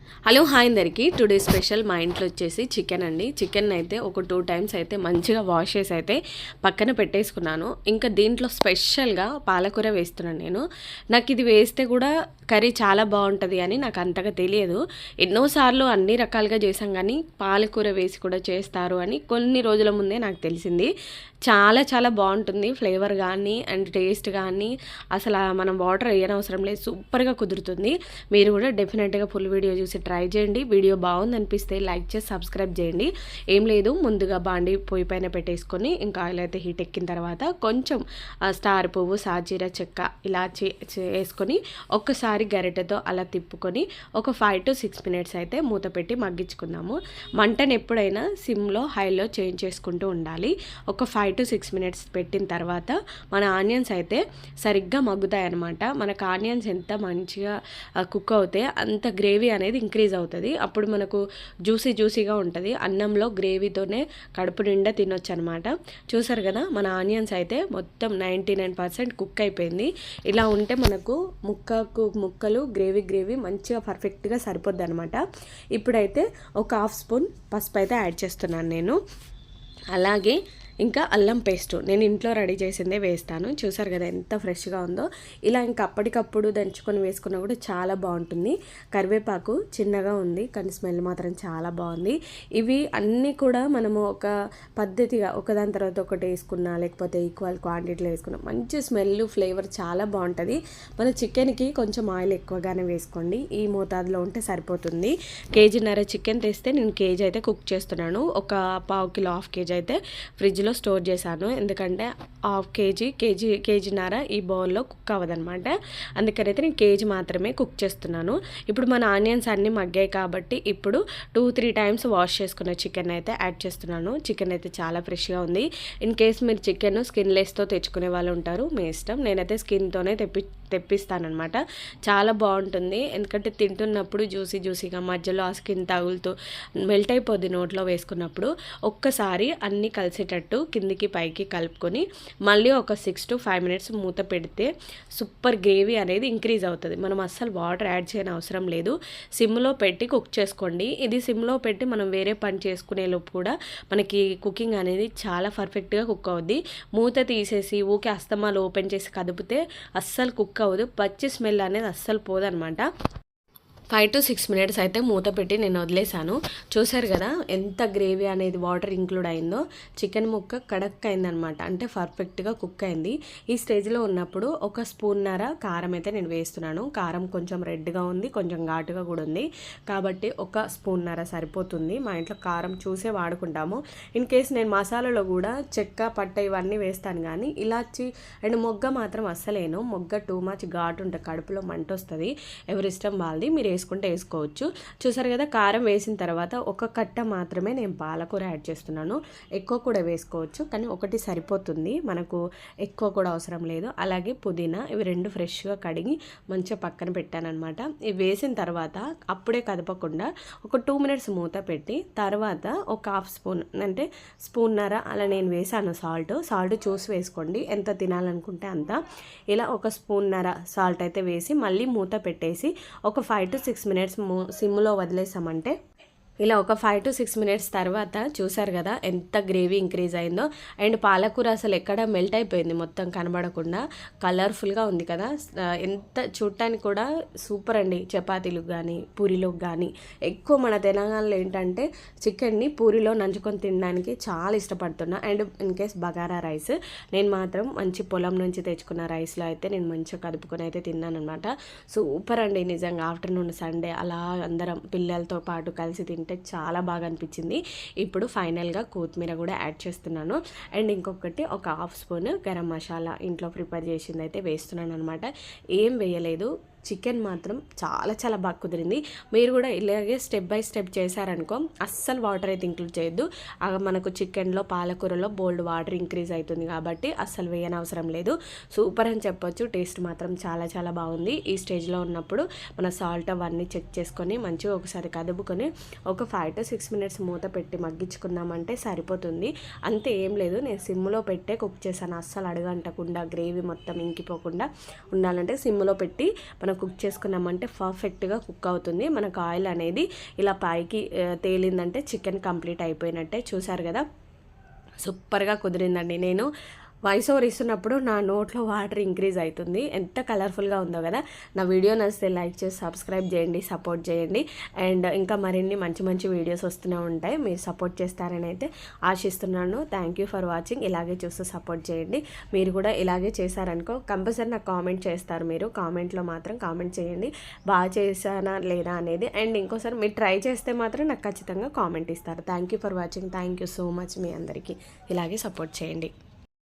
Hello hi అందరికీ. Today special మా ఇంట్లో వచ్చేసి చికెన్ అండి. చికెన్ అయితే ఒక 2 టైమ్స్ అయితే మంచిగా వాష్ చేసి అయితే పక్కన పెట్టేసుకున్నాను. ఇంకా దీంట్లో స్పెషల్గా పాలకూర వేస్తున్నాను నేను. నాకు ఇది వేస్తే కూడా కర్రీ చాలా బాగుంటుంది అని నాకు అంతగా తెలియదు. ఎన్నోసార్లు అన్ని రకాలుగా చేసాం, కానీ పాలకూర వేసి కూడా చేస్తారు అని కొన్ని రోజుల ముందే నాకు తెలిసింది. చాలా చాలా బాగుంటుంది ఫ్లేవర్ కానీ అండ్ టేస్ట్ కానీ. అసలు మనం వాటర్ వేయనవసరం లేదు, సూపర్గా కుదురుతుంది. మీరు కూడా డెఫినెట్గా ఫుల్ వీడియో చూసి ట్రై చేయండి. వీడియో బాగుంది అనిపిస్తే లైక్ చేసి సబ్స్క్రైబ్ చేయండి. ఏం లేదు, ముందుగా బాండి పొయ్యి పైన పెట్టేసుకొని ఇంకా ఆయిల్ అయితే హీట్ ఎక్కిన తర్వాత కొంచెం స్టార్ పువ్వు, సాజీర చెక్క ఇలా వేసుకొని ఒక్కసారి గరిటెతో అలా తిప్పుకొని ఒక 5 to 6 minutes అయితే మూత పెట్టి మగ్గించుకుందాము. మంటను ఎప్పుడైనా సిమ్లో హైలో చేంజ్ చేసుకుంటూ ఉండాలి. ఒక 5 to 6 minutes పెట్టిన తర్వాత మన ఆనియన్స్ అయితే సరిగ్గా మగ్గుతాయి అన్నమాట. మనకు ఆనియన్స్ ఎంత మంచిగా కుక్ అవుతే అంత గ్రేవీ అనేది ఇంక్రీజ్ అవుతుంది. అప్పుడు మనకు జ్యూసీగా ఉంటుంది. అన్నంలో గ్రేవీతోనే కడుపు నిండా తినొచ్చు అనమాట. చూసారు కదా, మన ఆనియన్స్ అయితే మొత్తం 99% కుక్ అయిపోయింది. ఇలా ఉంటే మనకు ముక్కలు గ్రేవీ మంచిగా పర్ఫెక్ట్గా సరిపోద్ది అనమాట. ఇప్పుడైతే ఒక 1/2 స్పూన్ పసుపు అయితే యాడ్ చేస్తున్నాను నేను. అలాగే ఇంకా అల్లం పేస్ట్ నేను ఇంట్లో రెడీ చేసిందే వేస్తాను. చూసారు కదా ఎంత ఫ్రెష్గా ఉందో. ఇలా ఇంకా అప్పటికప్పుడు దంచుకొని వేసుకున్నా కూడా చాలా బాగుంటుంది. కరివేపాకు చిన్నగా ఉంది కానీ స్మెల్ మాత్రం చాలా బాగుంది. ఇవి అన్నీ కూడా మనము ఒక పద్ధతిగా ఒకదాని తర్వాత ఒకటి వేసుకున్నా, లేకపోతే ఈక్వల్ క్వాంటిటీలో వేసుకున్నా మంచి స్మెల్ ఫ్లేవర్ చాలా బాగుంటుంది. మన చికెన్కి కొంచెం ఆయిల్ ఎక్కువగానే వేసుకోండి. ఈ మోతాదులో ఉంటే సరిపోతుంది. 1.5 kg చికెన్ తెస్తే నేను కేజీ అయితే కుక్ చేస్తున్నాను. ఒక 1/2 కిలో 1/2 kg అయితే ఫ్రిడ్జ్లో స్టోర్ చేశాను. ఎందుకంటే 1/2 kg ఈ బౌల్లో కుక్ అవ్వదనమాట. అందుకనైతే నేను కేజీ మాత్రమే కుక్ చేస్తున్నాను. ఇప్పుడు మన ఆనియన్స్ అన్నీ మగ్గాయి కాబట్టి ఇప్పుడు 2-3 times వాష్ చేసుకున్న చికెన్ అయితే యాడ్ చేస్తున్నాను. చికెన్ అయితే చాలా ఫ్రెష్గా ఉంది. ఇన్ కేస్ మీరు చికెన్ స్కిన్లెస్తో తెచ్చుకునే వాళ్ళు ఉంటారు, మీ ఇష్టం. నేనైతే స్కిన్తోనే తెప్పిస్తానమాట. చాలా బాగుంటుంది. ఎందుకంటే తింటున్నప్పుడు జ్యూసీగా మధ్యలో ఆ స్కిన్ తగులుతూ మెల్ట్ అయిపోద్ది నోట్లో వేసుకున్నప్పుడు. ఒక్కసారి అన్నీ కలిసేటట్టు కిందికి పైకి కలుపుకొని మళ్ళీ ఒక 6 to 5 minutes మూత పెడితే సూపర్ గ్రేవీ అనేది ఇంక్రీజ్ అవుతుంది. మనం అస్సలు వాటర్ యాడ్ చేయని అవసరం లేదు. సిమ్లో పెట్టి కుక్ చేసుకోండి. ఇది సిమ్లో పెట్టి మనం వేరే పని చేసుకునే లోపు కూడా మనకి కుకింగ్ అనేది చాలా పర్ఫెక్ట్గా కుక్ అవుద్ది. మూత తీసేసి ఊకే అస్తమాలు ఓపెన్ చేసి కదిపితే అస్సలు కుక్ అవ్వదు. పచ్చి స్మెల్ అనేది అస్సలు పోదనమాట. 5 to 6 minutes అయితే మూత పెట్టి నేను వదిలేసాను. చూసారు కదా ఎంత గ్రేవీ అనేది వాటర్ ఇంక్లూడ్ అయిందో. చికెన్ ముక్క కడక్ అయిందనమాట, అంటే పర్ఫెక్ట్గా కుక్ అయింది. ఈ స్టేజ్లో ఉన్నప్పుడు 1 స్పూన్నర కారం అయితే నేను వేస్తున్నాను. కారం కొంచెం రెడ్గా ఉంది, కొంచెం ఘాటుగా కూడా ఉంది కాబట్టి 1 స్పూన్నర సరిపోతుంది. మా ఇంట్లో కారం చూసే వాడుకుంటాము. ఇన్ కేస్ నేను మసాలాలో కూడా చెక్క, పట్ట ఇవన్నీ వేస్తాను, కానీ ఇలాచి అండ్ మొగ్గ మాత్రం అస్సలేను. మొగ్గ టూ మచ్ ఘాటు ఉంటుంది, కడుపులో మంట వస్తుంది. ఎవరిష్టం వాళ్ళది, మీరు వేసుకుంటే వేసుకోవచ్చు. చూసారు కదా, కారం వేసిన తర్వాత 1 కట్ట మాత్రమే నేను పాలకూర యాడ్ చేస్తున్నాను. ఎక్కువ కూడా వేసుకోవచ్చు, కానీ 1 సరిపోతుంది, మనకు ఎక్కువ కూడా అవసరం లేదు. అలాగే పుదీనా, ఇవి 2 ఫ్రెష్గా కడిగి మంచిగా పక్కన పెట్టానమాట. ఇవి వేసిన తర్వాత అప్పుడే కదపకుండా ఒక 2 minutes మూత పెట్టి తర్వాత ఒక 1/2 స్పూన్ అంటే స్పూన్నర అలా నేను వేసాను సాల్ట్ చూసి వేసుకోండి ఎంత తినాలనుకుంటే అంత. ఇలా 1 స్పూన్నర సాల్ట్ అయితే వేసి మళ్ళీ మూత పెట్టేసి ఒక 5 to 6 minutes సిమ్లో వదిలేసామంటే ఇలా ఒక 5 to 6 minutes తర్వాత చూసారు కదా ఎంత గ్రేవీ ఇంక్రీజ్ అయిందో. అండ్ పాలకూర అసలు ఎక్కడ మెల్ట్ అయిపోయింది, మొత్తం కనబడకుండా కలర్ఫుల్గా ఉంది కదా. ఎంత చూడటానికి కూడా సూపర్ అండి. చపాతీలకు కానీ పూరీలోకి కానీ ఎక్కువ మన తెలంగాణలో ఏంటంటే చికెన్ని పూరీలో నంచుకొని తినడానికి చాలా ఇష్టపడుతున్నా. And in case bagara rice, నేను మాత్రం మంచి పొలం నుంచి తెచ్చుకున్న రైస్లో అయితే నేను మంచిగా కదుపుకొని అయితే తిన్నాను అనమాట. సూపర్ అండి నిజంగా. ఆఫ్టర్నూన్ సండే అలా అందరం పిల్లలతో పాటు కలిసి తింటే చాలా బాగా అనిపించింది. ఇప్పుడు ఫైనల్గా కొత్తిమీర కూడా యాడ్ చేస్తున్నాను. అండ్ ఇంకొకటి ఒక 1/2 స్పూన్ గరం మసాలా ఇంట్లో ప్రిపేర్ చేసింది అయితే వేస్తున్నాను అనమాట. ఏం వేయలేదు. చికెన్ మాత్రం చాలా చాలా బాగా కుదిరింది. మీరు కూడా ఇలాగే స్టెప్ బై స్టెప్ చేశారనుకో అస్సలు వాటర్ అయితే ఇంక్లూడ్ చేయొద్దు. మనకు చికెన్లో పాలకూరలో బోల్డ్ వాటర్ ఇంక్రీజ్ అవుతుంది కాబట్టి అస్సలు వేయని అవసరం లేదు. సూపర్ అని చెప్పొచ్చు. టేస్ట్ మాత్రం చాలా చాలా బాగుంది. ఈ స్టేజ్లో ఉన్నప్పుడు మన సాల్ట్ అవన్నీ చెక్ చేసుకొని మంచిగా ఒకసారి కదుపుకొని ఒక 5 to 6 minutes మూత పెట్టి మగ్గించుకున్నామంటే సరిపోతుంది. అంతే, ఏం లేదు. నేను సిమ్లో పెట్టే కుక్ చేశాను. అస్సలు అడగంటకుండా గ్రేవీ మొత్తం ఇంకిపోకుండా ఉండాలంటే సిమ్లో పెట్టి మనం కుక్ చేసుకున్నామంటే పర్ఫెక్ట్గా కుక్ అవుతుంది. మనకు ఆయిల్ అనేది ఇలా పైకి తేలిందంటే చికెన్ కంప్లీట్ అయిపోయినట్టే. చూసారు కదా, సూపర్గా కుదిరిందండి. నేను వాయిస్ ఓవర్ ఇస్తున్నప్పుడు నా నోట్లో వాటర్ ఇంక్రీజ్ అవుతుంది. ఎంత కలర్ఫుల్గా ఉందో కదా. నా వీడియో నచ్చితే లైక్ చేసి సబ్స్క్రైబ్ చేయండి, సపోర్ట్ చేయండి. అండ్ ఇంకా మరిన్ని మంచి మంచి వీడియోస్ వస్తూనే ఉంటాయి. మీరు సపోర్ట్ చేస్తారని అయితే ఆశిస్తున్నాను. Thank you for watching. ఇలాగే చూస్తూ సపోర్ట్ చేయండి. మీరు కూడా ఇలాగే చేశారనుకో కంపల్సరీ నాకు కామెంట్ చేస్తారు. మీరు కామెంట్లో మాత్రం కామెంట్ చేయండి బాగా చేశానా లేదా అనేది. అండ్ ఇంకోసారి మీరు ట్రై చేస్తే మాత్రం నాకు ఖచ్చితంగా కామెంట్ ఇస్తారు. Thank you for watching. Thank you so much. మీ అందరికీ ఇలాగే సపోర్ట్ చేయండి.